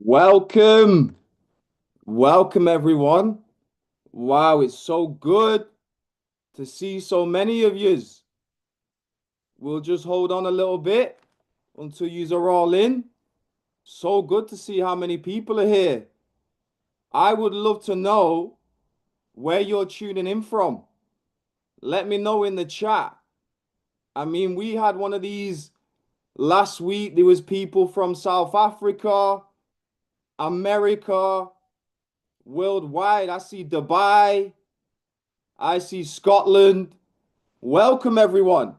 Welcome. Welcome, everyone. Wow, it's so good to see so many of yous. We'll just hold on a little bit until yous are all in. So good to see how many people are here. I would love to know where you're tuning in from. Let me know in the chat. I mean, we had one of these last week. There was people from South Africa, America, worldwide. I see Dubai. I see Scotland. Welcome, everyone.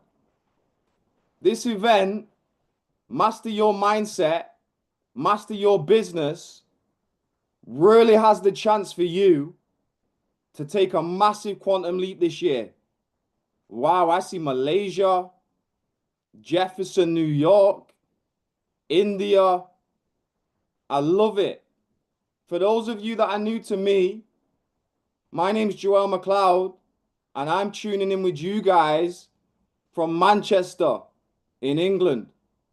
This event, Master Your Mindset, Master Your Business, really has the chance for you to take a massive quantum leap this year. Wow, I see Malaysia, Jefferson, New York, India. I love it. For those of you that are new to me, my name's Joel McLeod, and I'm tuning in with you guys from Manchester in England.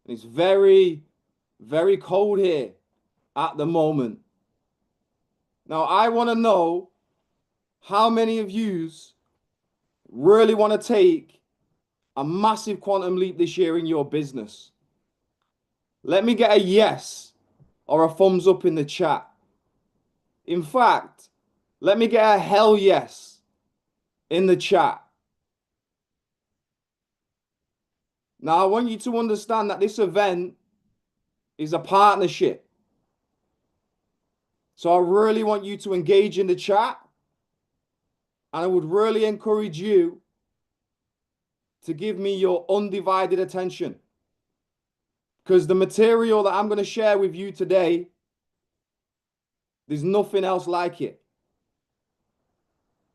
It's very, very cold here at the moment. Now, I want to know how many of yous really want to take a massive quantum leap this year in your business. Let me get a yes or a thumbs up in the chat. In fact, let me get a hell yes in the chat. Now, I want you to understand that this event is a partnership. So I really want you to engage in the chat. And I would really encourage you to give me your undivided attention. Because the material that I'm going to share with you today, there's nothing else like it.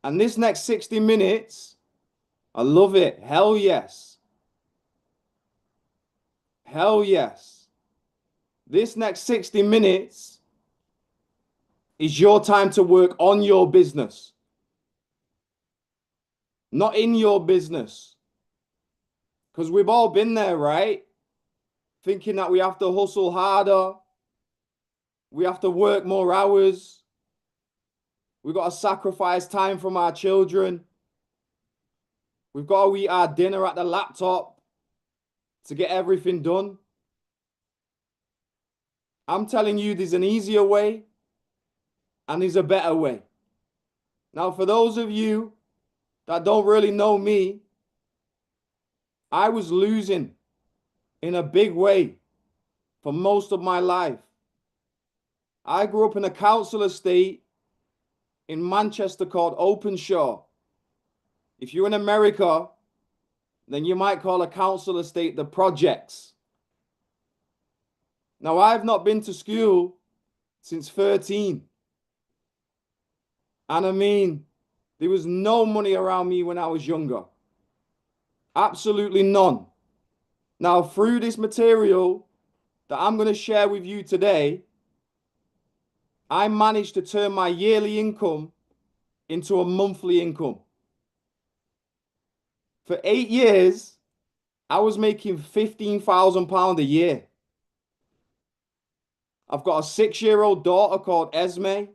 And this next 60 minutes, I love it. Hell yes. Hell yes. This next 60 minutes is your time to work on your business, not in your business. Because we've all been there, right? Thinking that we have to hustle harder, we have to work more hours, we've got to sacrifice time from our children, we've got to eat our dinner at the laptop to get everything done. I'm telling you, there's an easier way and there's a better way. Now, for those of you that don't really know me, I was losing in a big way for most of my life. I grew up in a council estate in Manchester called Openshaw. If you're in America, then you might call a council estate the projects. Now, I've not been to school since 13. And I mean, there was no money around me when I was younger. Absolutely none. Now, through this material that I'm going to share with you today, I managed to turn my yearly income into a monthly income. For 8 years, I was making £15,000 a year. I've got a 6-year-old daughter called Esme.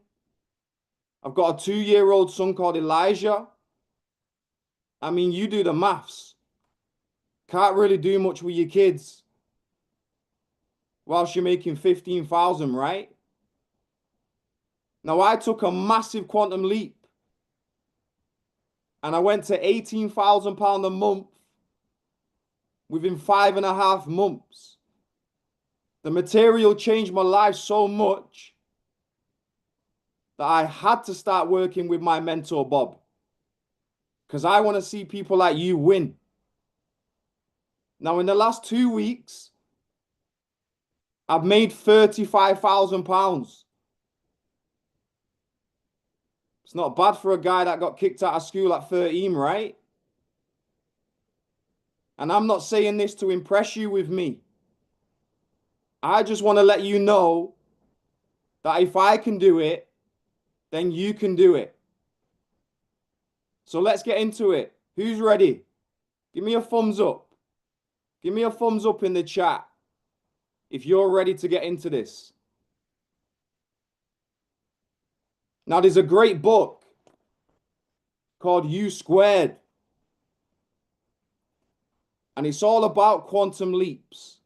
I've got a 2-year-old son called Elijah. I mean, you do the maths. Can't really do much with your kids whilst you're making 15,000, right? Now, I took a massive quantum leap and I went to £18,000 a month within 5.5 months. The material changed my life so much that I had to start working with my mentor, Bob, because I want to see people like you win. Now, in the last 2 weeks, I've made £35,000. It's not bad for a guy that got kicked out of school at 13, right? And I'm not saying this to impress you with me. I just want to let you know that if I can do it, then you can do it. So let's get into it. Who's ready? Give me a thumbs up. Give me a thumbs up in the chat if you're ready to get into this. Now, there's a great book called U Squared, and it's all about quantum leaps.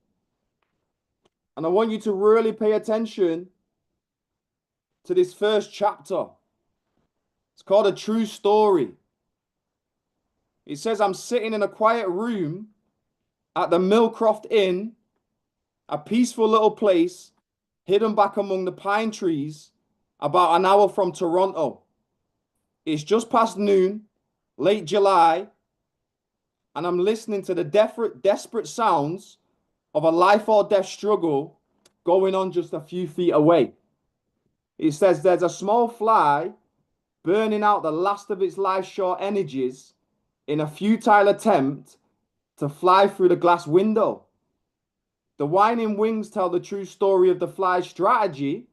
And I want you to really pay attention to this first chapter. It's called A True Story. It says, I'm sitting in a quiet room at the Millcroft Inn, a peaceful little place hidden back among the pine trees about an hour from Toronto. It's just past noon, late July, and I'm listening to the desperate sounds of a life or death struggle going on just a few feet away. It says there's a small fly burning out the last of its life's short energies in a futile attempt to fly through the glass window. The whining wings tell the true story of the fly's strategy,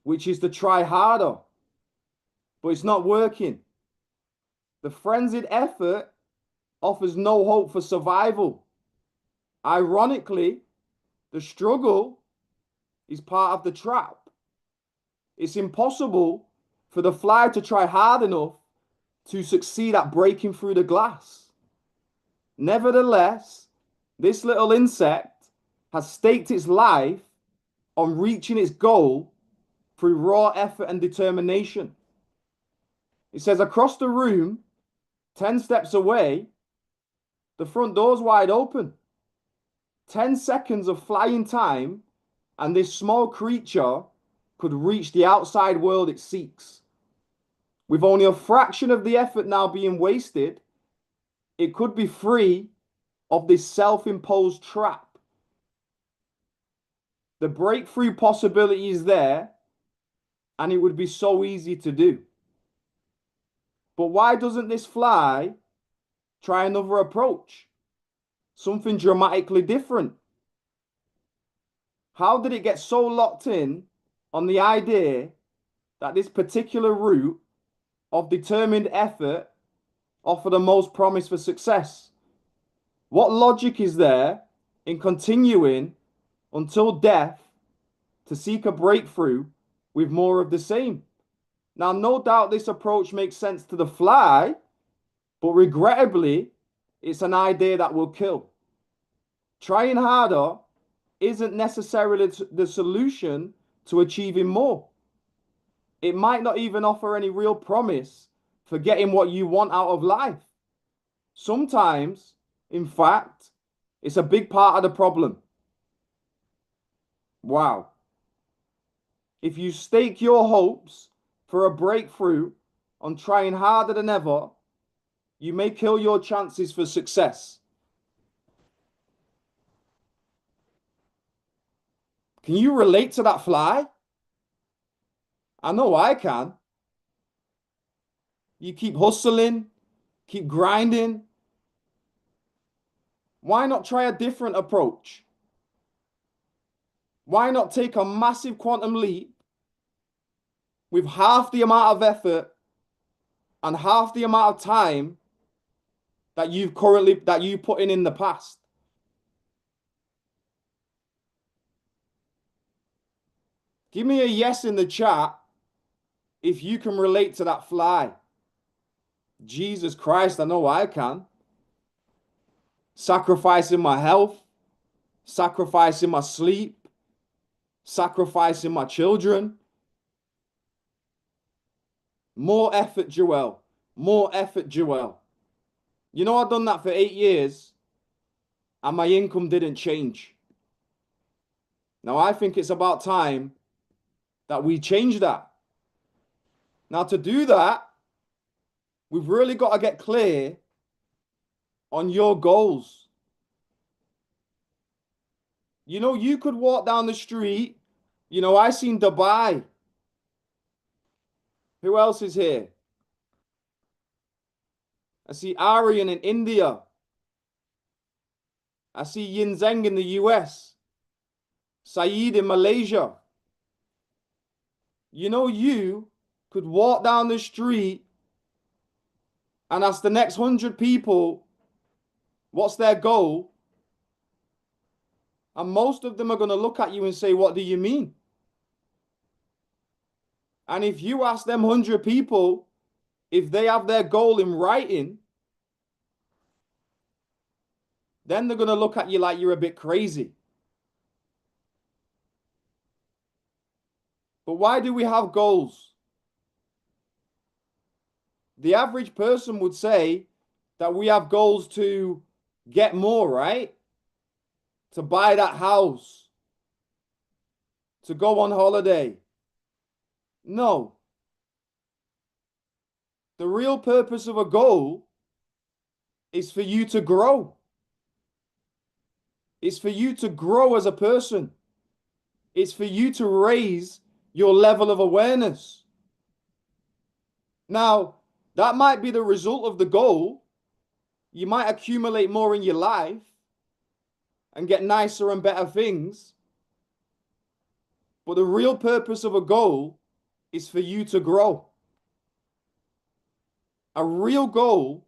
which is to try harder, but it's not working. The frenzied effort offers no hope for survival. Ironically, the struggle is part of the trap. It's impossible for the fly to try hard enough to succeed at breaking through the glass. Nevertheless, this little insect has staked its life on reaching its goal through raw effort and determination. It says across the room, 10 steps away, the front door's wide open. 10 seconds of flying time, and this small creature could reach the outside world it seeks. With only a fraction of the effort now being wasted, it could be free of this self-imposed trap. The breakthrough possibility is there, and it would be so easy to do. But why doesn't this fly try another approach? Something dramatically different. How did it get so locked in on the idea that this particular route of determined effort offer the most promise for success? What logic is there in continuing until death to seek a breakthrough with more of the same? Now, no doubt this approach makes sense to the fly, but regrettably, it's an idea that will kill. Trying harder isn't necessarily the solution to achieving more. It might not even offer any real promise for getting what you want out of life. Sometimes, in fact, it's a big part of the problem. Wow. If you stake your hopes for a breakthrough on trying harder than ever, you may kill your chances for success. Can you relate to that fly? I know I can. You keep hustling, keep grinding. Why not try a different approach? Why not take a massive quantum leap with half the amount of effort and half the amount of time that you put in the past? Give me a yes in the chat if you can relate to that fly. Jesus Christ, I know I can. Sacrificing my health, sacrificing my sleep, sacrificing my children. More effort, Joel. More effort, Joel. You know, I've done that for 8 years and my income didn't change. Now, I think it's about time that we change that. Now, to do that, we've really got to get clear on your goals. You know, you could walk down the street. You know, I seen Dubai. Who else is here? I see Aryan in India. I see Yin Zheng in the US. Saeed in Malaysia. You know, you could walk down the street and ask the next 100 people what's their goal. And most of them are going to look at you and say, what do you mean? And if you ask them 100 people if they have their goal in writing, then they're going to look at you like you're a bit crazy. But why do we have goals? The average person would say that we have goals to get more, right? To buy that house, to go on holiday. No. The real purpose of a goal is for you to grow. It's for you to grow as a person. It's for you to raise your level of awareness. Now, that might be the result of the goal. You might accumulate more in your life and get nicer and better things. But the real purpose of a goal is for you to grow. A real goal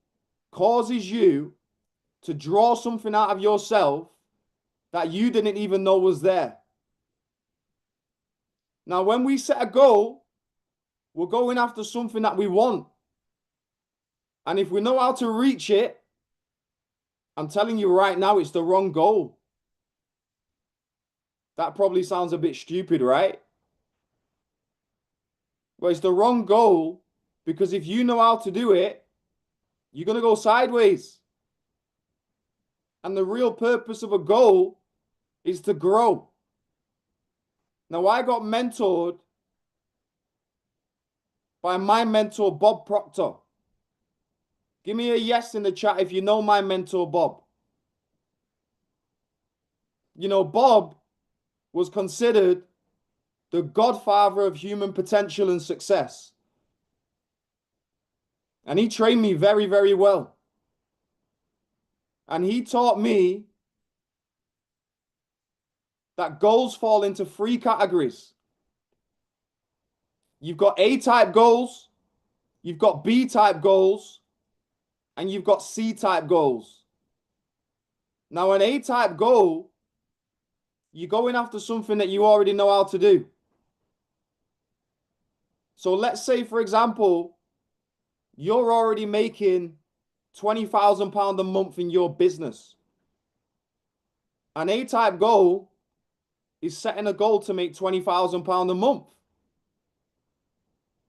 causes you to draw something out of yourself that you didn't even know was there. Now, when we set a goal, we're going after something that we want. And if we know how to reach it, I'm telling you right now, it's the wrong goal. That probably sounds a bit stupid, right? Well, it's the wrong goal because if you know how to do it, you're going to go sideways. And the real purpose of a goal is to grow. Now, I got mentored by my mentor, Bob Proctor. Give me a yes in the chat if you know my mentor, Bob. You know, Bob was considered the godfather of human potential and success. And he trained me very, very well. And he taught me that goals fall into three categories. You've got A-type goals, you've got B-type goals, and you've got C-type goals. Now, an A-type goal, you're going after something that you already know how to do. So let's say, for example, you're already making £20,000 a month in your business. An A-type goal is setting a goal to make £20,000 a month.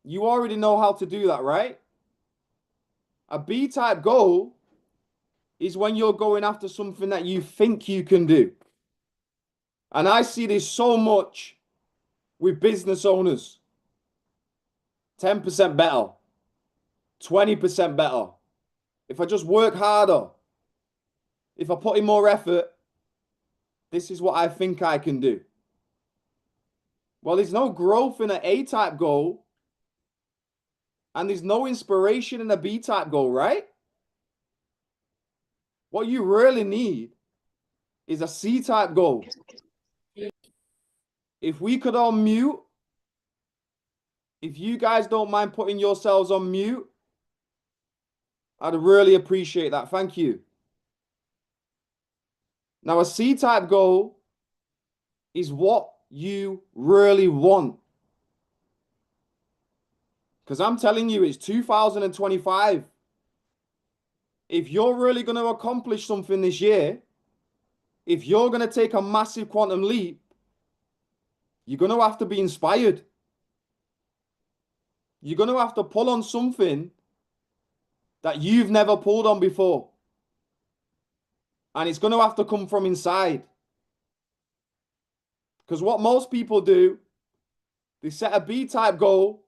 You already know how to do that, right? A B-type goal is when you're going after something that you think you can do. And I see this so much with business owners. 10% better, 20% better. If I just work harder, if I put in more effort, this is what I think I can do. Well, there's no growth in an A-type goal, and there's no inspiration in a B-type goal, right? What you really need is a C-type goal. If we could all mute, if you guys don't mind putting yourselves on mute, I'd really appreciate that. Thank you. Now, a C-type goal is what you really want. Because I'm telling you, it's 2025. If you're really going to accomplish something this year, if you're going to take a massive quantum leap, you're going to have to be inspired. You're going to have to pull on something that you've never pulled on before. And it's going to have to come from inside. Because what most people do, they set a B-type goal,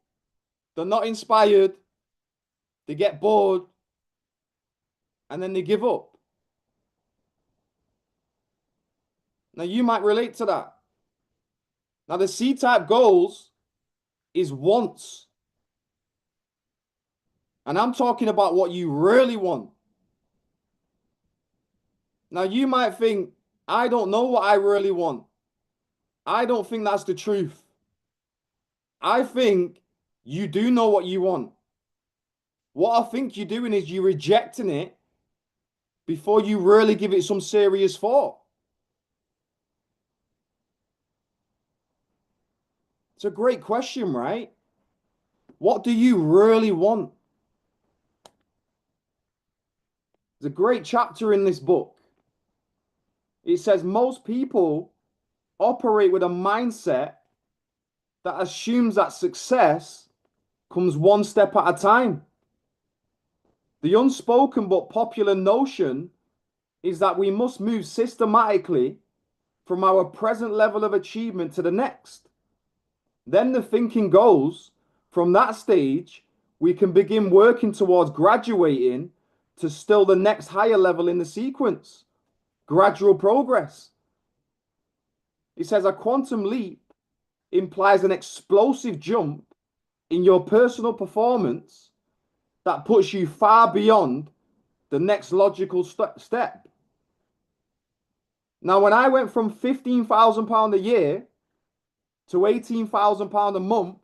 they're not inspired, they get bored, and then they give up. Now, you might relate to that. Now, the C-type goals is wants. And I'm talking about what you really want. Now, you might think, I don't know what I really want. I don't think that's the truth. I think you do know what you want. What I think you're doing is you're rejecting it before you really give it some serious thought. It's a great question, right? What do you really want? There's a great chapter in this book. It says most people operate with a mindset that assumes that success comes one step at a time. The unspoken but popular notion is that we must move systematically from our present level of achievement to the next. Then the thinking goes, from that stage, we can begin working towards graduating to still the next higher level in the sequence. Gradual progress. It says a quantum leap implies an explosive jump in your personal performance that puts you far beyond the next logical step. Now, when I went from £15,000 a year to £18,000 a month,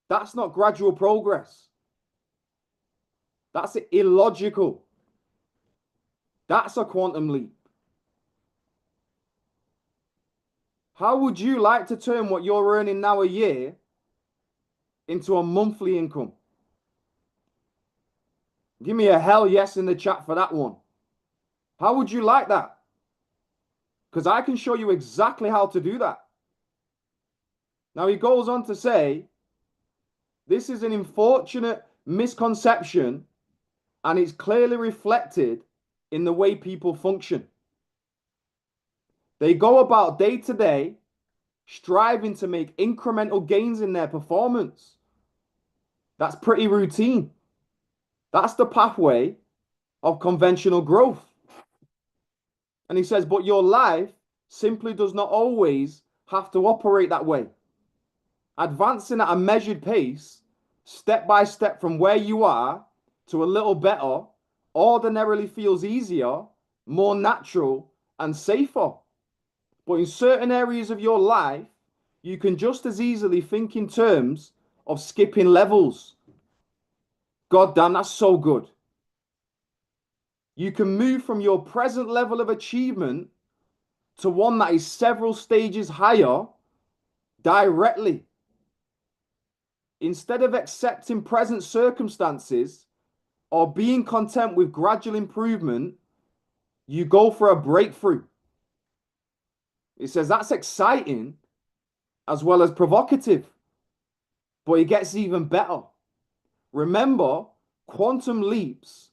that's not gradual progress. That's illogical. That's a quantum leap. How would you like to turn what you're earning now a year into a monthly income? Give me a hell yes in the chat for that one. How would you like that? Because I can show you exactly how to do that. Now he goes on to say, this is an unfortunate misconception and it's clearly reflected in the way people function. They go about day to day striving to make incremental gains in their performance. That's pretty routine. That's the pathway of conventional growth. And he says, but your life simply does not always have to operate that way. Advancing at a measured pace, step by step from where you are to a little better, ordinarily feels easier, more natural, and safer. But in certain areas of your life, you can just as easily think in terms of skipping levels. God damn, that's so good. You can move from your present level of achievement to one that is several stages higher directly. Instead of accepting present circumstances or being content with gradual improvement, you go for a breakthrough. It says that's exciting as well as provocative, but it gets even better. Remember, quantum leaps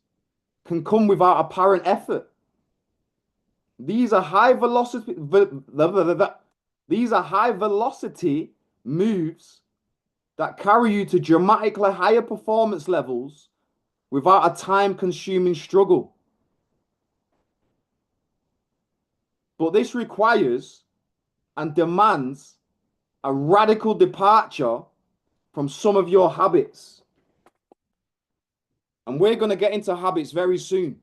can come without apparent effort. These are high velocity moves that carry you to dramatically higher performance levels without a time-consuming struggle. But this requires and demands a radical departure from some of your habits. And we're going to get into habits very soon.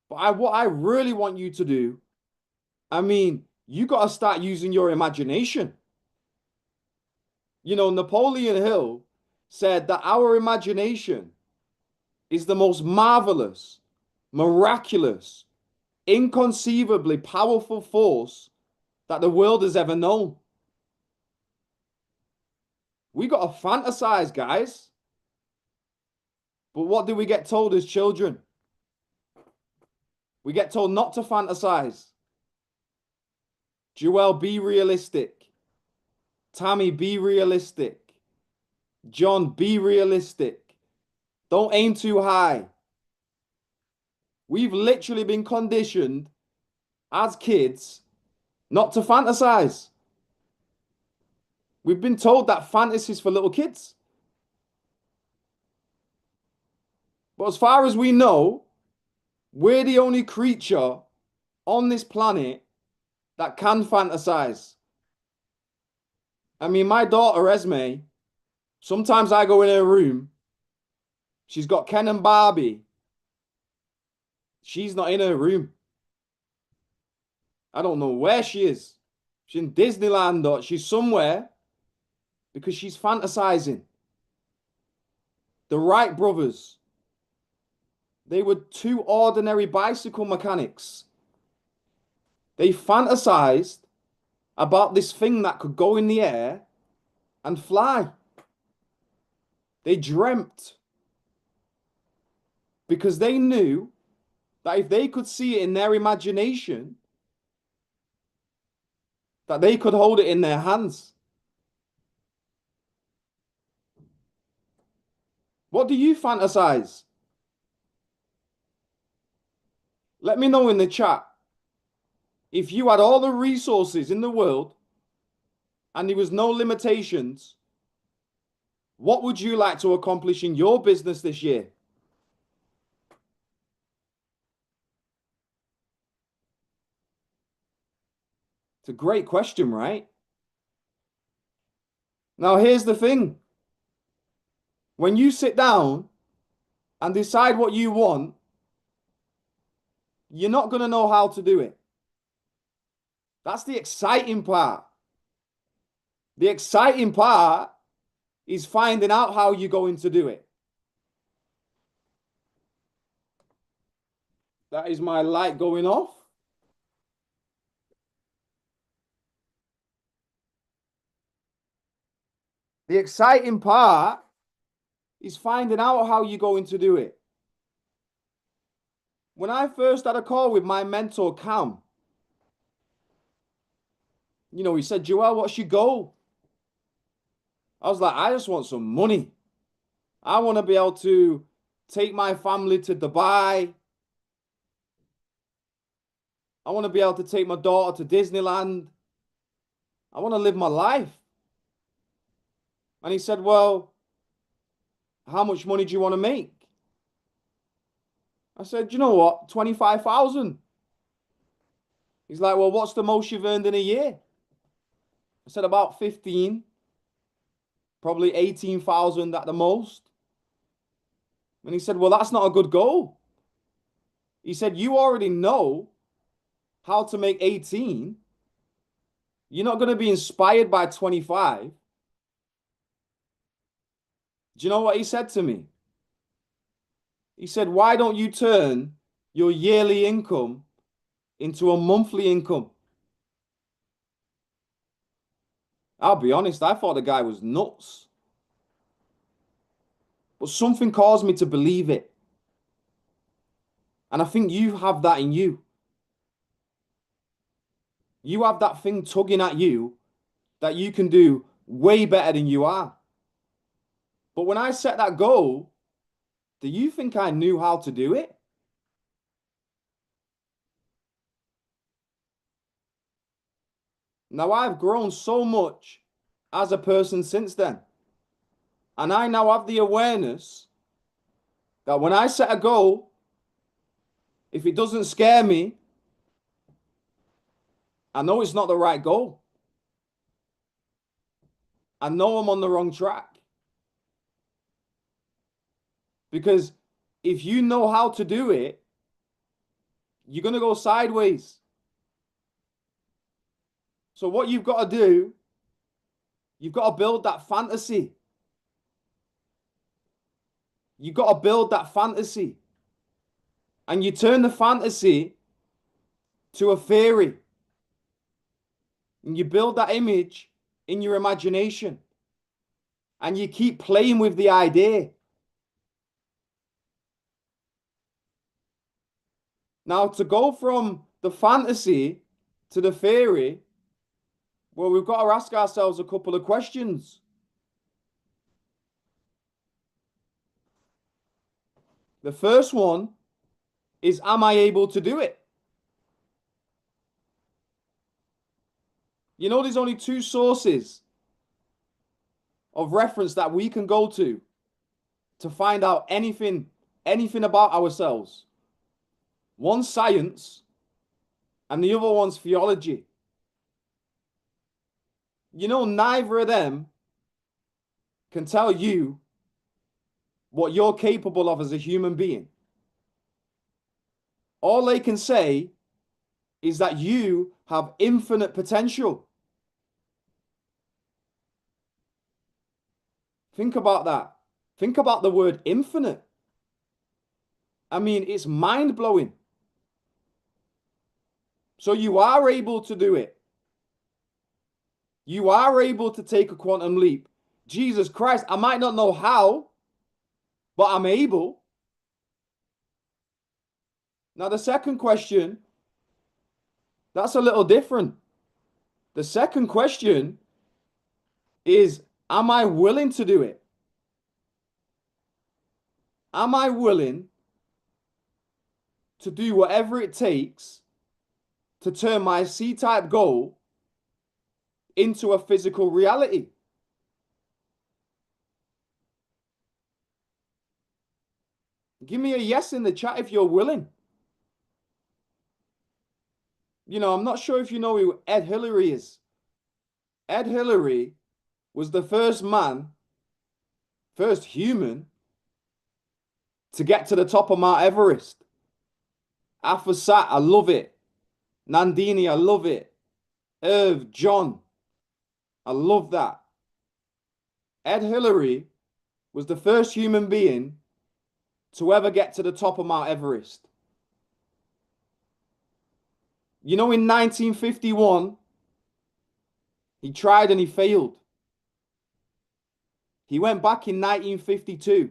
But what I really want you to do, you got to start using your imagination. You know, Napoleon Hill said that our imagination is the most marvelous, miraculous, inconceivably powerful force that the world has ever known. We got to fantasize, guys. But what do we get told as children? We get told not to fantasize. Joel, be realistic. Tammy, be realistic. John, be realistic. Don't aim too high. We've literally been conditioned as kids not to fantasize. We've been told that fantasy is for little kids. But as far as we know, we're the only creature on this planet that can fantasize. My daughter, Esme, sometimes I go in her room. She's got Ken and Barbie. She's not in her room. I don't know where she is. She's in Disneyland or she's somewhere because she's fantasizing. The Wright brothers, they were two ordinary bicycle mechanics. They fantasized about this thing that could go in the air and fly. They dreamt because they knew that if they could see it in their imagination, that they could hold it in their hands. What do you fantasize? Let me know in the chat. If you had all the resources in the world and there was no limitations, what would you like to accomplish in your business this year? It's a great question, right? Now, here's the thing. When you sit down and decide what you want, you're not going to know how to do it. That's the exciting part. The exciting part is finding out how you're going to do it. That is my light going off. The exciting part is finding out how you're going to do it. When I first had a call with my mentor, Cam, he said, Joel, what's your goal? I was like, I just want some money. I want to be able to take my family to Dubai. I want to be able to take my daughter to Disneyland. I want to live my life. And he said, well, how much money do you want to make? I said, you know what? 25,000. He's like, well, what's the most you've earned in a year? I said, about 15, probably 18,000 at the most. And he said, well, that's not a good goal. He said, you already know how to make 18. You're not going to be inspired by 25. Do you know what he said to me? He said, why don't you turn your yearly income into a monthly income? I'll be honest, I thought the guy was nuts. But something caused me to believe it. And I think you have that in you. You have that thing tugging at you that you can do way better than you are. But when I set that goal, do you think I knew how to do it? Now, I've grown so much as a person since then. And I now have the awareness that when I set a goal, if it doesn't scare me, I know it's not the right goal. I know I'm on the wrong track. Because if you know how to do it, you're going to go sideways. So what you've got to do, you've got to build that fantasy. You've got to build that fantasy. And you turn the fantasy to a theory. And you build that image in your imagination. And you keep playing with the idea. Now, to go from the fantasy to the theory, well, we've got to ask ourselves a couple of questions. The first one is, am I able to do it? There's only two sources of reference that we can go to find out anything about ourselves. One's science and the other one's theology. Neither of them can tell you what you're capable of as a human being. All they can say is that you have infinite potential. Think about that. Think about the word infinite. I mean, it's mind-blowing. So you are able to do it. You are able to take a quantum leap Jesus Christ, I might not know how, but I'm able. Now, the second question, that's a little different. The second question is, am I willing to do it? Am I willing to do whatever it takes to turn my C-type goal into a physical reality? Give me a yes in the chat if you're willing. I'm not sure if you know who Ed Hillary is. Ed Hillary was the first man, first human to get to the top of Mount Everest. Afasat, I love it. Nandini, I love it. Irv, John, I love that. Ed Hillary was the first human being to ever get to the top of Mount Everest. In 1951, he tried and he failed. He went back in 1952.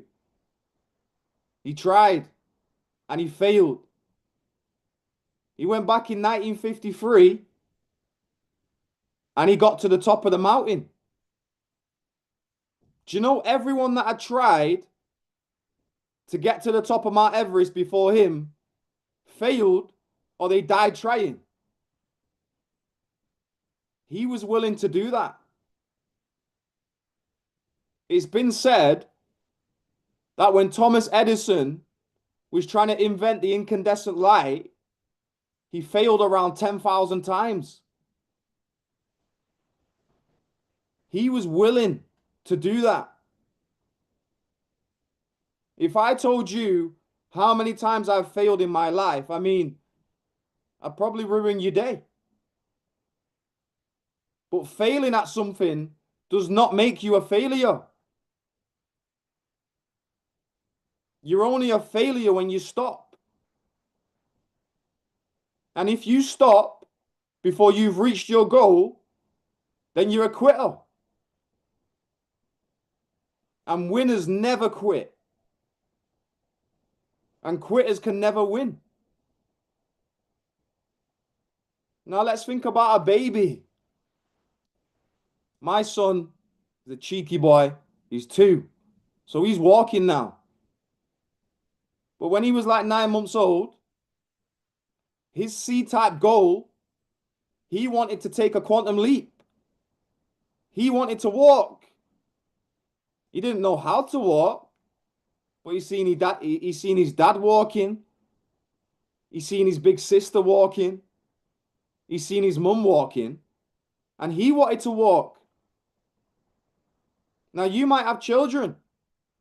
He tried and he failed. He went back in 1953 and he got to the top of the mountain. Do you know everyone that had tried to get to the top of Mount Everest before him failed or they died trying? He was willing to do that. It's been said that when Thomas Edison was trying to invent the incandescent light, he failed around 10,000 times. He was willing to do that. If I told you how many times I've failed in my life, I'd probably ruin your day. But failing at something does not make you a failure. You're only a failure when you stop. And if you stop before you've reached your goal, then you're a quitter. And winners never quit. And quitters can never win. Now let's think about a baby. My son is a cheeky boy. He's 2. So he's walking now. But when he was like 9 months old, his C-type goal, he wanted to take a quantum leap. He wanted to walk. He didn't know how to walk, but he's seen his dad walking. He's seen his big sister walking. He's seen his mum walking. And he wanted to walk. Now, you might have children.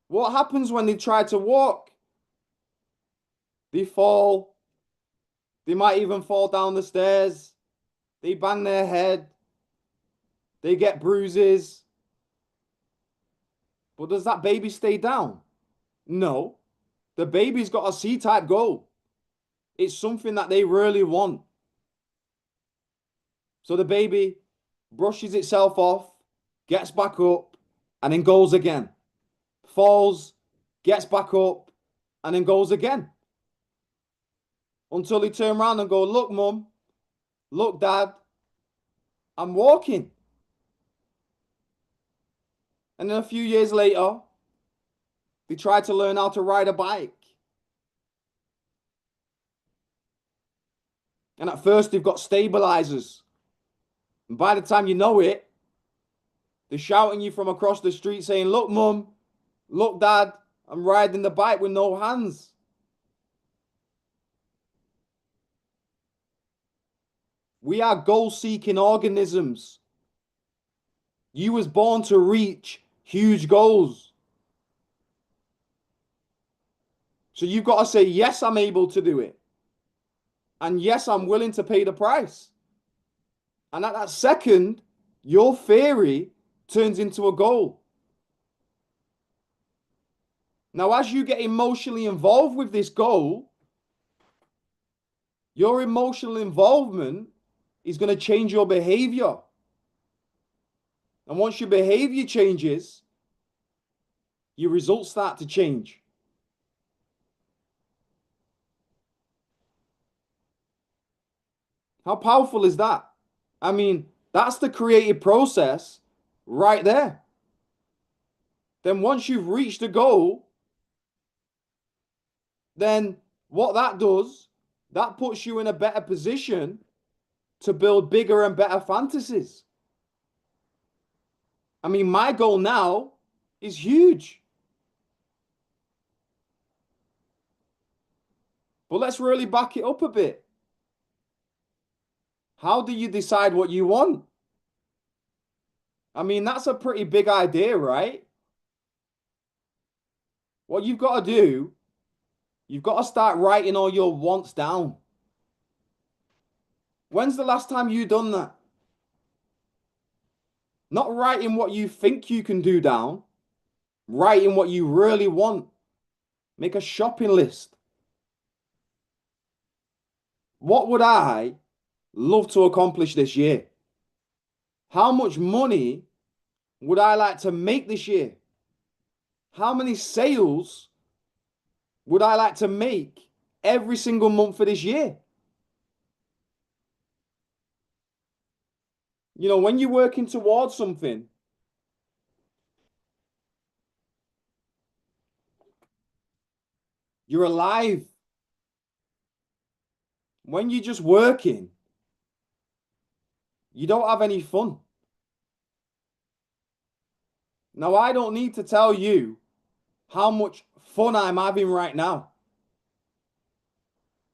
What happens when they try to walk? They fall. They might even fall down the stairs. They bang their head. They get bruises. But does that baby stay down? No. The baby's got a C-type goal. It's something that they really want. So the baby brushes itself off, gets back up, and then goes again. Falls, gets back up, and then goes again. Until they turn around and go, look, mum, look, dad, I'm walking. And then a few years later, they try to learn how to ride a bike. And at first, they've got stabilizers. And by the time you know it, they're shouting you from across the street saying, look, mum, look, dad, I'm riding the bike with no hands. We are goal-seeking organisms. You was born to reach huge goals. So you've got to say, yes, I'm able to do it. And yes, I'm willing to pay the price. And at that second, your theory turns into a goal. Now, as you get emotionally involved with this goal, your emotional involvement is going to change your behavior. And once your behavior changes, your results start to change. How powerful is that? I mean, that's the creative process right there. Then once you've reached a goal, then what that does, that puts you in a better position to build bigger and better fantasies. I mean, my goal now is huge. But let's really back it up a bit. How do you decide what you want? I mean, that's a pretty big idea, right? What you've got to do, you've got to start writing all your wants down. When's the last time you done that? Not writing what you think you can do down, writing what you really want. Make a shopping list. What would I love to accomplish this year? How much money would I like to make this year? How many sales would I like to make every single month for this year? You know, when you're working towards something, you're alive. When you're just working, you don't have any fun. Now, I don't need to tell you how much fun I'm having right now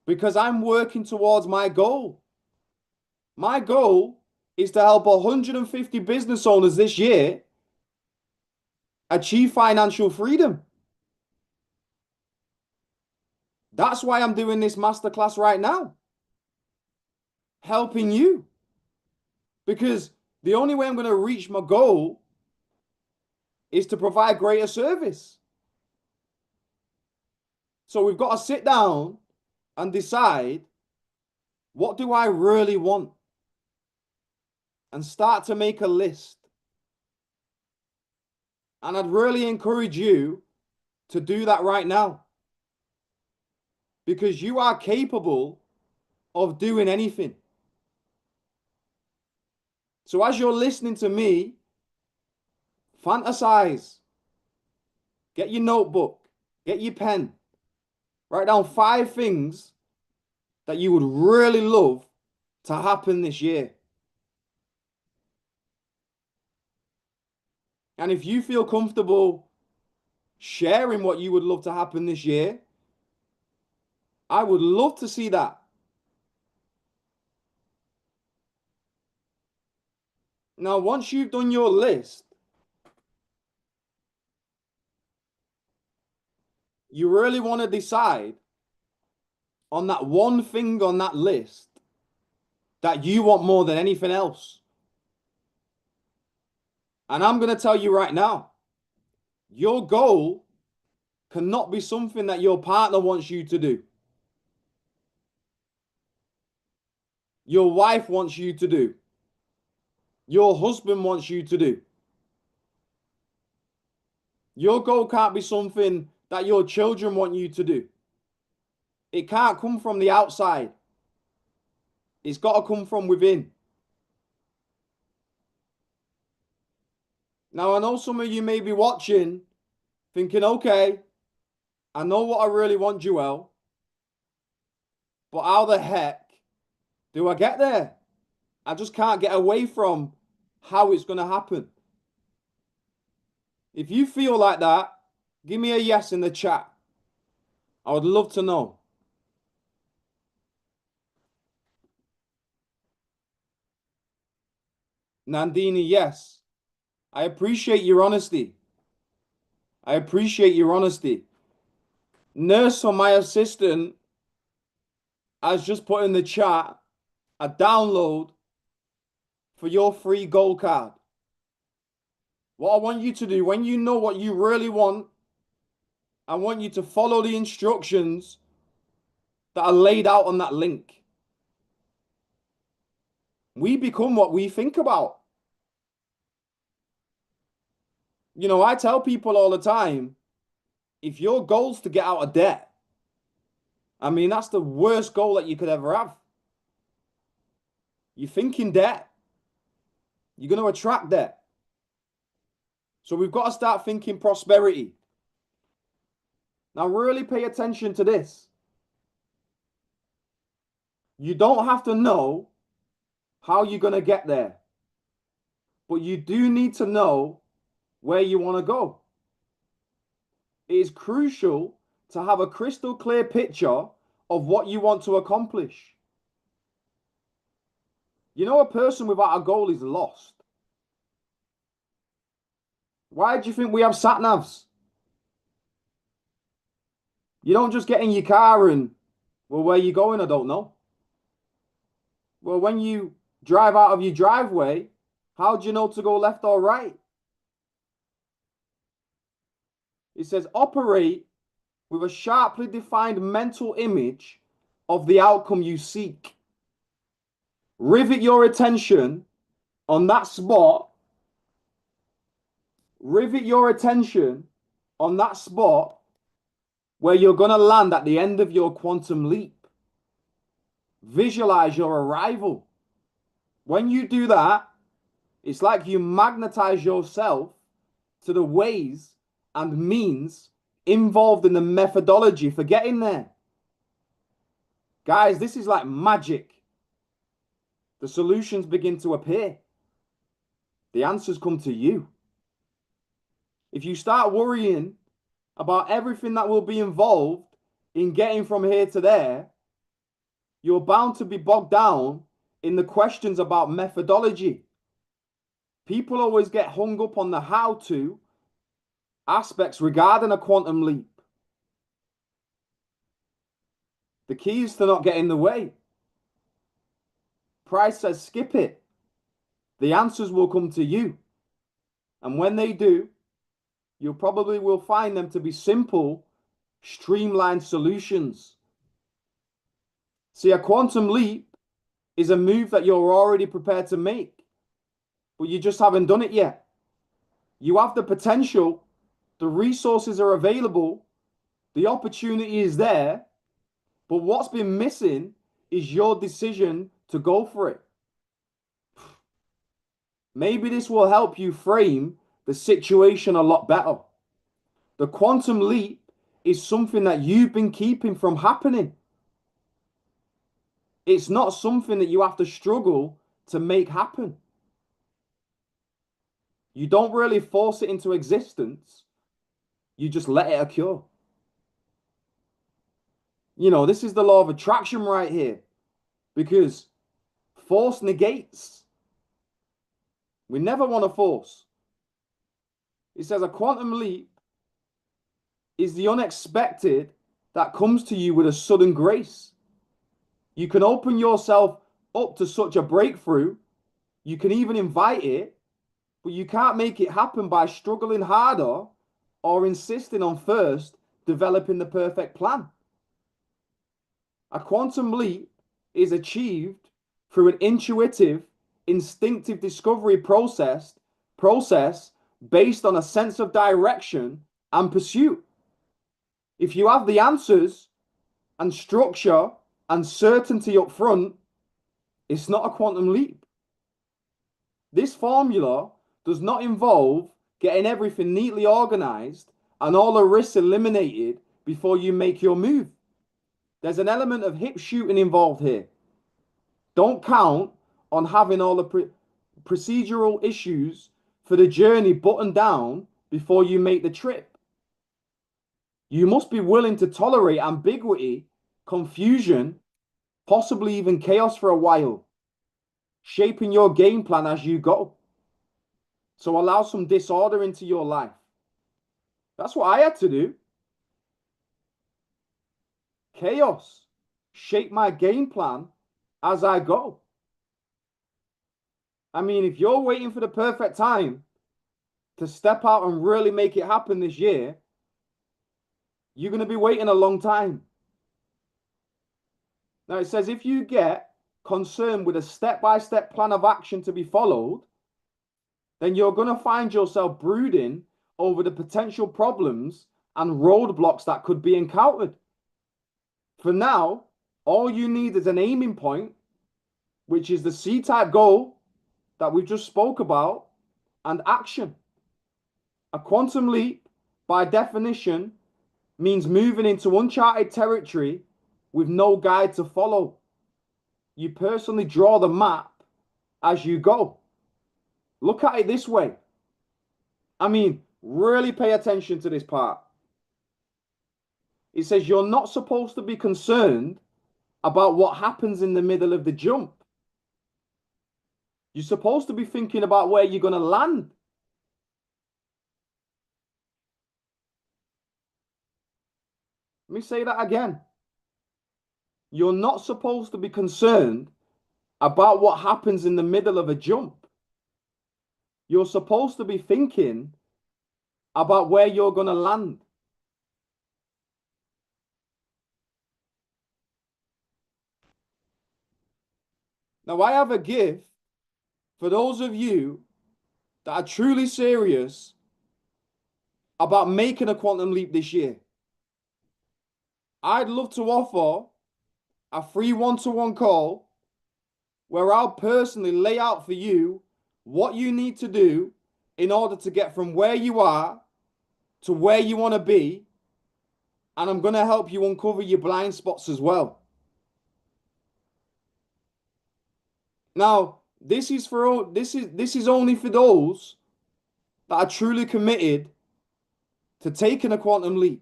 because I'm working towards my goal. My goal is to help 150 business owners this year achieve financial freedom. That's why I'm doing this masterclass right now, helping you. Because the only way I'm going to reach my goal is to provide greater service. So we've got to sit down and decide, what do I really want? And start to make a list. And I'd really encourage you to do that right now. Because you are capable of doing anything. So as you're listening to me, fantasize. Get your notebook. Get your pen. Write down 5 things that you would really love to happen this year. And if you feel comfortable sharing what you would love to happen this year, I would love to see that. Now, once you've done your list, you really want to decide on that one thing on that list that you want more than anything else. And I'm going to tell you right now, your goal cannot be something that your partner wants you to do. Your wife wants you to do. Your husband wants you to do. Your goal can't be something that your children want you to do. It can't come from the outside. It's got to come from within. Now, I know some of you may be watching thinking, okay, I know what I really want, Joel, but how the heck do I get there? I just can't get away from how it's going to happen. If you feel like that, give me a yes in the chat. I would love to know. Nandini, yes. I appreciate your honesty. I appreciate your honesty. Nurse or my assistant has just put in the chat a download for your free gold card. What I want you to do, when you know what you really want, I want you to follow the instructions that are laid out on that link. We become what we think about. I tell people all the time, if your goal's to get out of debt, I mean, that's the worst goal that you could ever have. You think in debt, you're going to attract debt. So we've got to start thinking prosperity. Now, really pay attention to this. You don't have to know how you're going to get there, but you do need to know where you want to go. It is crucial to have a crystal clear picture of what you want to accomplish. A person without a goal is lost. Why do you think we have sat navs? You don't just get in your car and, well, where you going? I don't know. Well, when you drive out of your driveway, how do you know to go left or right? It says operate with a sharply defined mental image of the outcome you seek. Rivet your attention on that spot. Rivet your attention on that spot where you're going to land at the end of your quantum leap. Visualize your arrival. When you do that, it's like you magnetize yourself to the ways and means involved in the methodology for getting there. Guys, this is like magic. The solutions begin to appear. The answers come to you. If you start worrying about everything that will be involved in getting from here to there, you're bound to be bogged down in the questions about methodology. People always get hung up on the how-to aspects regarding a quantum leap. The key is to not get in the way. Price says skip it. The answers will come to you. And when they do, you probably will find them to be simple, streamlined solutions. See, a quantum leap is a move that you're already prepared to make, but you just haven't done it yet. You have the potential, the resources are available, the opportunity is there, but what's been missing is your decision to go for it. Maybe this will help you frame the situation a lot better. The quantum leap is something that you've been keeping from happening. It's not something that you have to struggle to make happen. You don't really force it into existence. You just let it occur. This is the law of attraction right here, because force negates. We never want to force. It says a quantum leap is the unexpected that comes to you with a sudden grace. You can open yourself up to such a breakthrough. You can even invite it, but you can't make it happen by struggling harder or insisting on first developing the perfect plan. A quantum leap is achieved through an intuitive, instinctive discovery process based on a sense of direction and pursuit. If you have the answers and structure and certainty up front, it's not a quantum leap. This formula does not involve getting everything neatly organized and all the risks eliminated before you make your move. There's an element of hip shooting involved here. Don't count on having all the procedural issues for the journey buttoned down before you make the trip. You must be willing to tolerate ambiguity, confusion, possibly even chaos for a while, shaping your game plan as you go. So allow some disorder into your life. That's what I had to do. Chaos. Shape my game plan as I go. I mean, if you're waiting for the perfect time to step out and really make it happen this year, you're going to be waiting a long time. Now, it says if you get concerned with a step-by-step plan of action to be followed, then you're going to find yourself brooding over the potential problems and roadblocks that could be encountered. For now, all you need is an aiming point, which is the C-type goal that we just spoke about, and action. A quantum leap, by definition, means moving into uncharted territory with no guide to follow. You personally draw the map as you go. Look at it this way. I mean, really pay attention to this part. It says you're not supposed to be concerned about what happens in the middle of the jump. You're supposed to be thinking about where you're going to land. Let me say that again. You're not supposed to be concerned about what happens in the middle of a jump. You're supposed to be thinking about where you're going to land. Now, I have a gift for those of you that are truly serious about making a quantum leap this year. I'd love to offer a free one-to-one call where I'll personally lay out for you what you need to do in order to get from where you are to where you want to be. And I'm going to help you uncover your blind spots as well. Now, this is only for those that are truly committed to taking a quantum leap,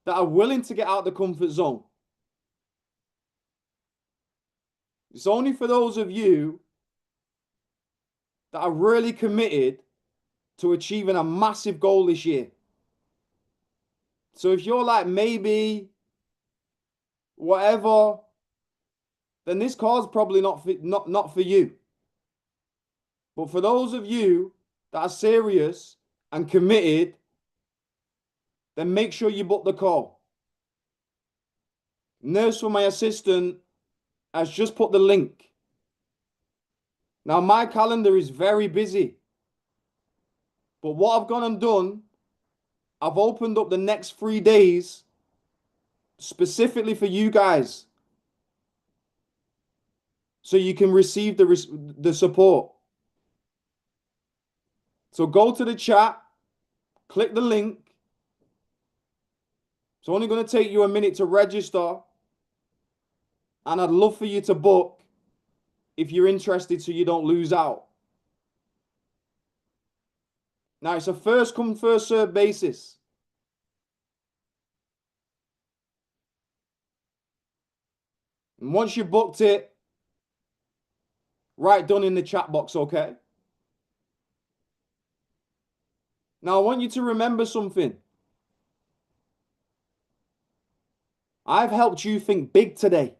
that are willing to get out of the comfort zone. It's only for those of you that are really committed to achieving a massive goal this year. So if you're like, maybe, whatever, then this call is probably not for you. But for those of you that are serious and committed, then make sure you book the call. Nurse for my assistant has just put the link. Now, my calendar is very busy. But what I've gone and done, I've opened up the next 3 days specifically for you guys, so you can receive the support. So go to the chat, click the link. It's only going to take you a minute to register. And I'd love for you to book if you're interested so you don't lose out. Now, it's a first come, first serve basis. And once you booked it, write down in the chat box, okay? Now, I want you to remember something. I've helped you think big today.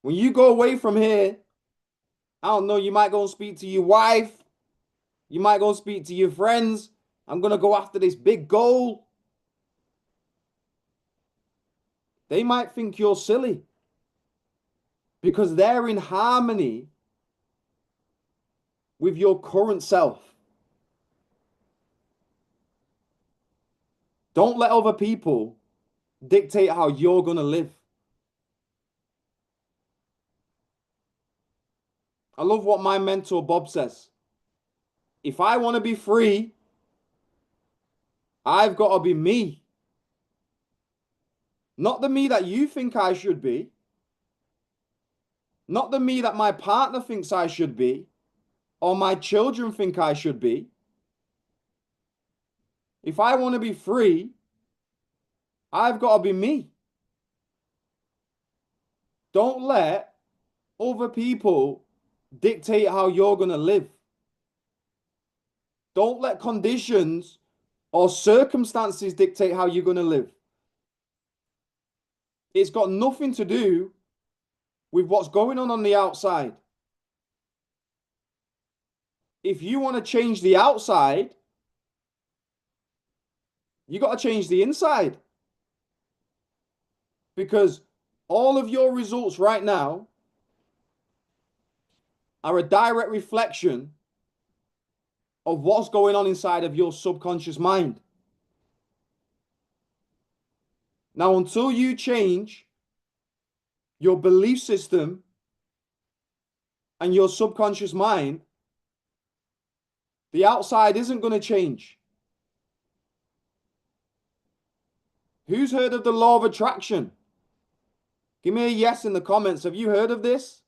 When you go away from here, I don't know, you might go and speak to your wife. You might go and speak to your friends. I'm going to go after this big goal. They might think you're silly because they're in harmony with your current self. Don't let other people dictate how you're going to live. I love what my mentor Bob says. If I want to be free, I've got to be me. Not the me that you think I should be. Not the me that my partner thinks I should be, or my children think I should be. If I want to be free, I've got to be me. Don't let other people dictate how you're going to live. Don't let conditions or circumstances dictate how you're going to live. It's got nothing to do with what's going on the outside. If you want to change the outside, you got to change the inside. Because all of your results right now are a direct reflection of what's going on inside of your subconscious mind. Now, until you change your belief system and your subconscious mind, the outside isn't going to change. Who's heard of the law of attraction? Give me a yes in the comments. Have you heard of this?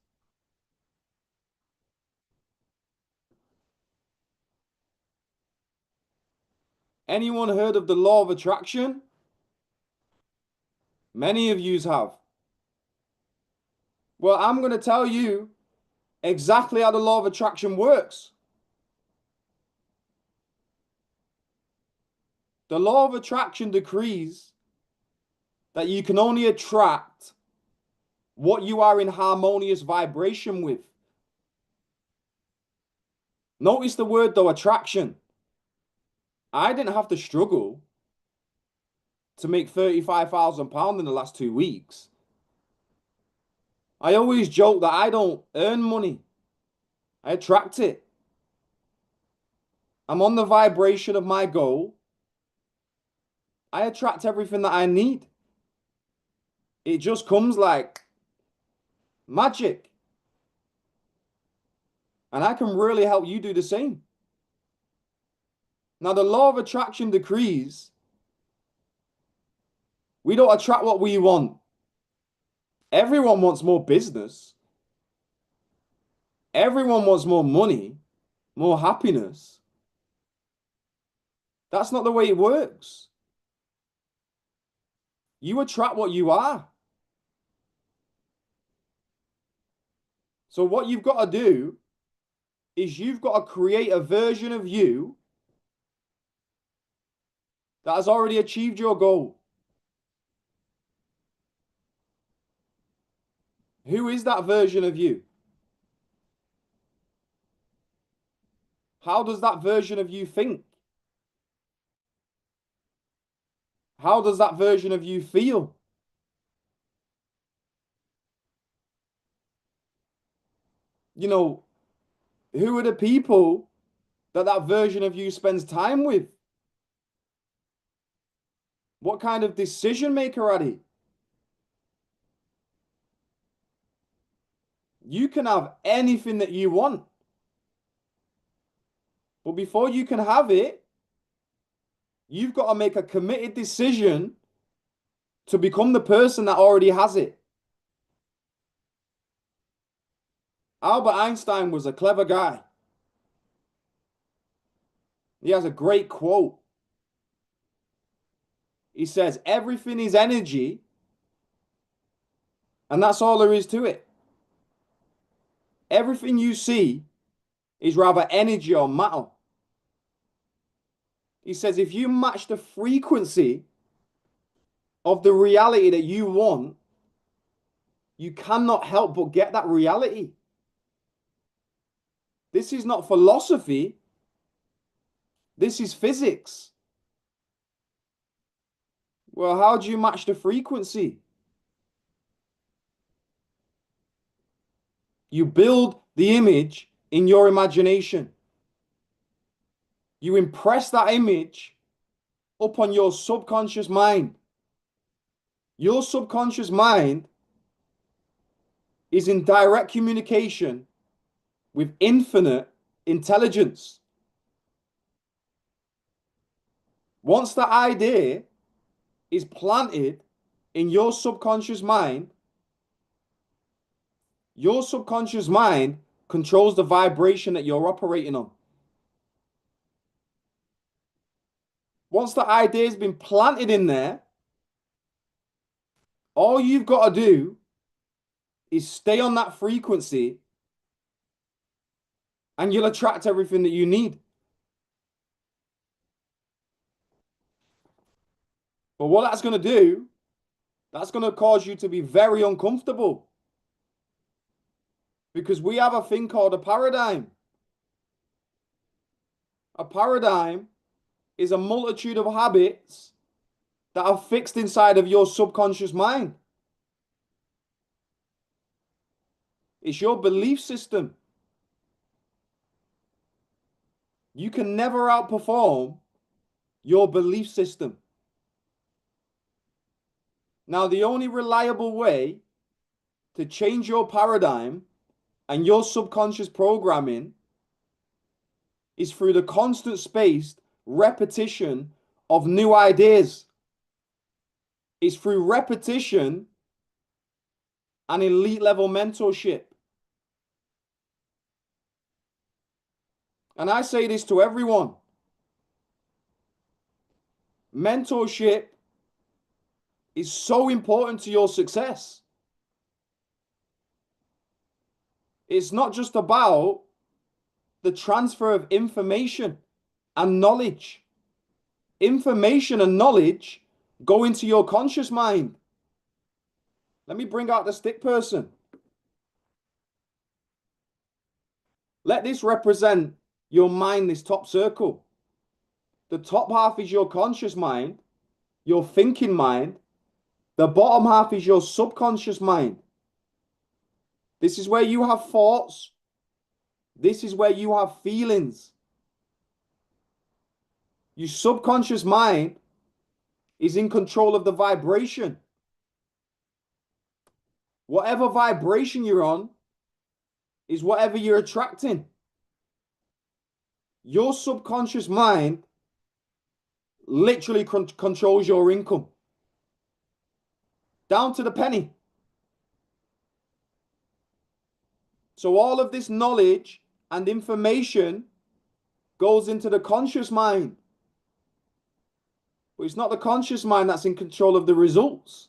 Anyone heard of the law of attraction? Many of yous have. Well, I'm going to tell you exactly how the law of attraction works. The law of attraction decrees that you can only attract what you are in harmonious vibration with. Notice the word though, attraction. I didn't have to struggle to make £35,000 in the last 2 weeks. I always joke that I don't earn money. I attract it. I'm on the vibration of my goal. I attract everything that I need. It just comes like magic. And I can really help you do the same. Now, the law of attraction decrees we don't attract what we want. Everyone wants more business. Everyone wants more money, more happiness. That's not the way it works. You attract what you are. So what you've got to do is you've got to create a version of you that has already achieved your goal. Who is that version of you? How does that version of you think? How does that version of you feel? You know, who are the people that version of you spends time with? What kind of decision maker are they? You can have anything that you want. But before you can have it, you've got to make a committed decision to become the person that already has it. Albert Einstein was a clever guy. He has a great quote. He says, everything is energy, and that's all there is to it. Everything you see is rather energy or matter. He says, if you match the frequency of the reality that you want, you cannot help but get that reality. This is not philosophy. This is physics. Well, how do you match the frequency? You build the image in your imagination. You impress that image upon your subconscious mind. Your subconscious mind is in direct communication with infinite intelligence. Once that idea is planted in your subconscious mind controls the vibration that you're operating on. Once the idea has been planted in there, all you've got to do is stay on that frequency and you'll attract everything that you need. But what that's going to do, that's going to cause you to be very uncomfortable. Because we have a thing called a paradigm. A paradigm is a multitude of habits that are fixed inside of your subconscious mind. It's your belief system. You can never outperform your belief system. Now, the only reliable way to change your paradigm and your subconscious programming is through the constant spaced repetition of new ideas. It's through repetition and elite level mentorship. And I say this to everyone. Mentorship is so important to your success. It's not just about the transfer of information and knowledge. Information and knowledge go into your conscious mind. Let me bring out the stick person. Let this represent your mind, this top circle. The top half is your conscious mind, your thinking mind. The bottom half is your subconscious mind. This is where you have thoughts. This is where you have feelings. Your subconscious mind is in control of the vibration. Whatever vibration you're on is whatever you're attracting. Your subconscious mind literally controls your income. Down to the penny. So all of this knowledge and information goes into the conscious mind. But it's not the conscious mind that's in control of the results.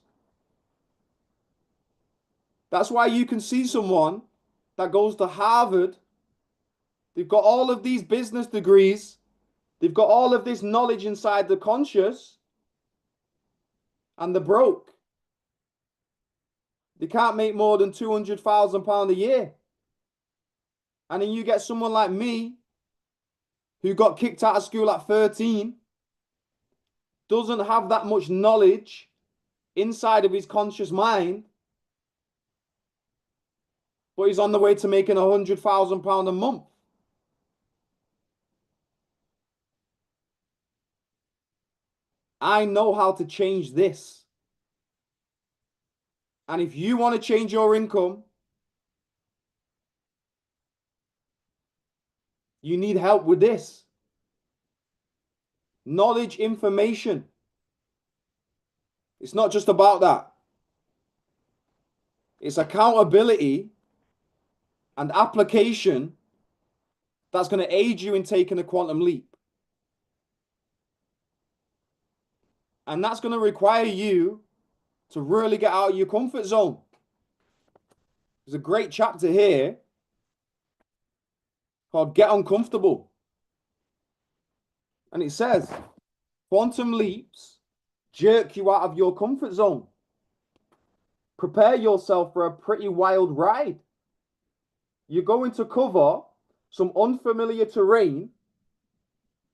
That's why you can see someone that goes to Harvard. They've got all of these business degrees. They've got all of this knowledge inside the conscious. And they're broke. They can't make more than £200,000 a year. And then you get someone like me who got kicked out of school at 13, doesn't have that much knowledge inside of his conscious mind, but he's on the way to making £100,000 a month. I know how to change this. And if you want to change your income, you need help with this. Knowledge, information. It's not just about that. It's accountability and application that's going to aid you in taking a quantum leap. And that's going to require you to really get out of your comfort zone. There's a great chapter here called Get Uncomfortable. And it says, quantum leaps jerk you out of your comfort zone. Prepare yourself for a pretty wild ride. You're going to cover some unfamiliar terrain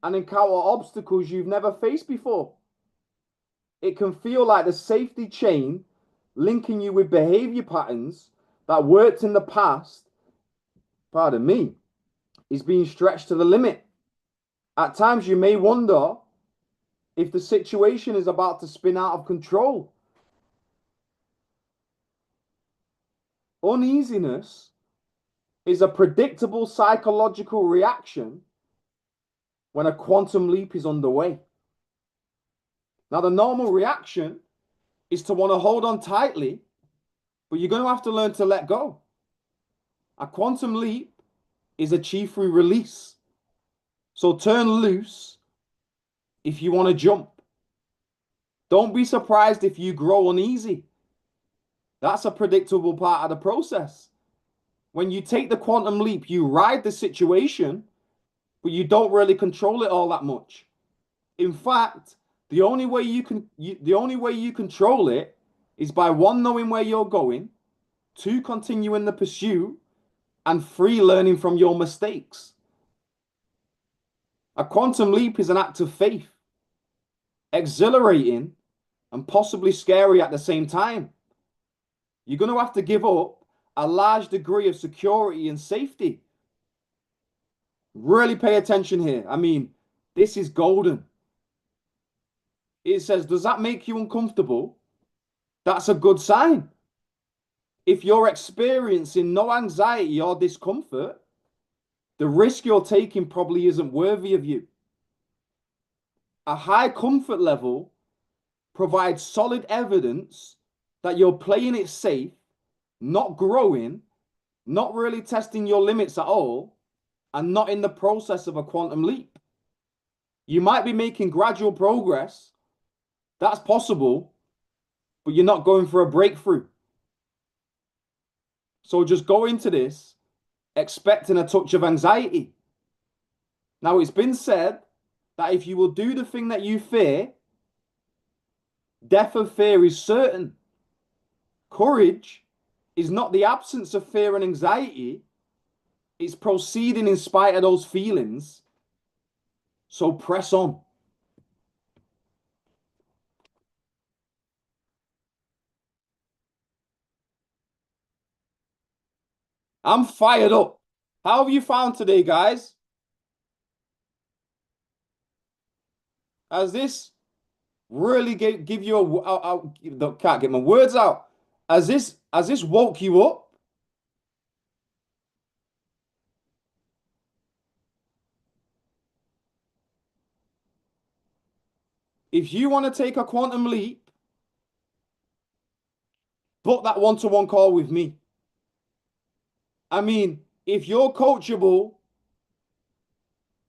and encounter obstacles you've never faced before. It can feel like the safety chain linking you with behavior patterns that worked in the past, pardon me, is being stretched to the limit. At times you may wonder if the situation is about to spin out of control. Uneasiness is a predictable psychological reaction when a quantum leap is underway. Now, the normal reaction is to want to hold on tightly, but you're going to have to learn to let go. A quantum leap is achieved through release. So turn loose if you want to jump. Don't be surprised if you grow uneasy. That's a predictable part of the process. When you take the quantum leap, you ride the situation, but you don't really control it all that much. In fact, the only way you control it is by one, knowing where you're going, two, continuing the pursuit, and three, learning from your mistakes. A quantum leap is an act of faith, exhilarating and possibly scary at the same time. You're going to have to give up a large degree of security and safety. Really pay attention here. I mean, this is golden. It says, does that make you uncomfortable? That's a good sign. If you're experiencing no anxiety or discomfort, the risk you're taking probably isn't worthy of you. A high comfort level provides solid evidence that you're playing it safe, not growing, not really testing your limits at all, and not in the process of a quantum leap. You might be making gradual progress. That's possible, but you're not going for a breakthrough. So just go into this expecting a touch of anxiety. Now, it's been said that if you will do the thing that you fear, death of fear is certain. Courage is not the absence of fear and anxiety, it's proceeding in spite of those feelings. So press on. I'm fired up. How have you found today, guys? Has this really give you a can't get my words out? Has this woke you up? If you want to take a quantum leap, book that one-to-one call with me. I mean, if you're coachable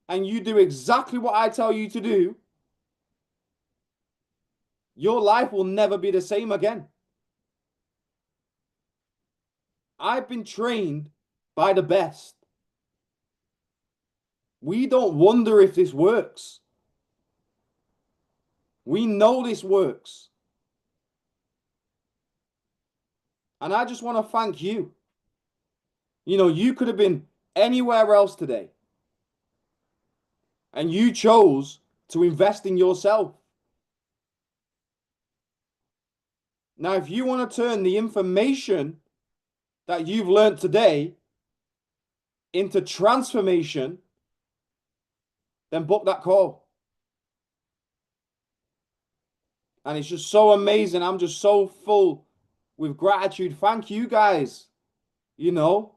and you do exactly what I tell you to do, your life will never be the same again. I've been trained by the best. We don't wonder if this works. We know this works. And I just want to thank you. You know, you could have been anywhere else today. And you chose to invest in yourself. Now, if you want to turn the information that you've learned today into transformation, then book that call. And it's just so amazing. I'm just so full with gratitude. Thank you guys. You know,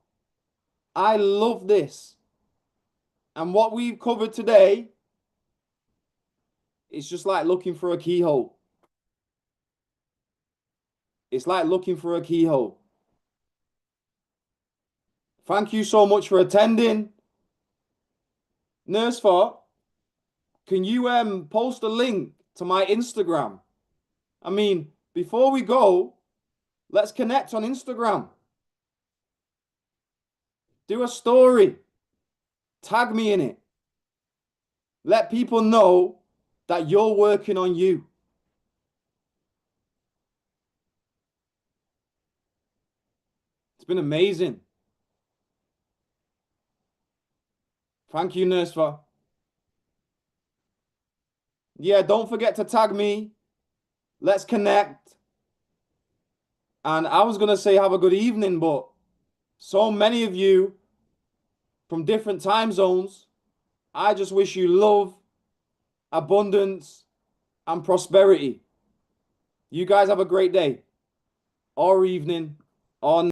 I love this. And what we've covered today is just like looking for a keyhole. It's like looking for a keyhole. Thank you so much for attending. Nurse Fort, can you post a link to my Instagram? I mean, before we go, let's connect on Instagram. Do a story. Tag me in it. Let people know that you're working on you. It's been amazing. Thank you, Nurse Fort. Yeah, don't forget to tag me. Let's connect. And I was going to say have a good evening, but so many of you from different time zones, I just wish you love, abundance, and prosperity. You guys have a great day or evening or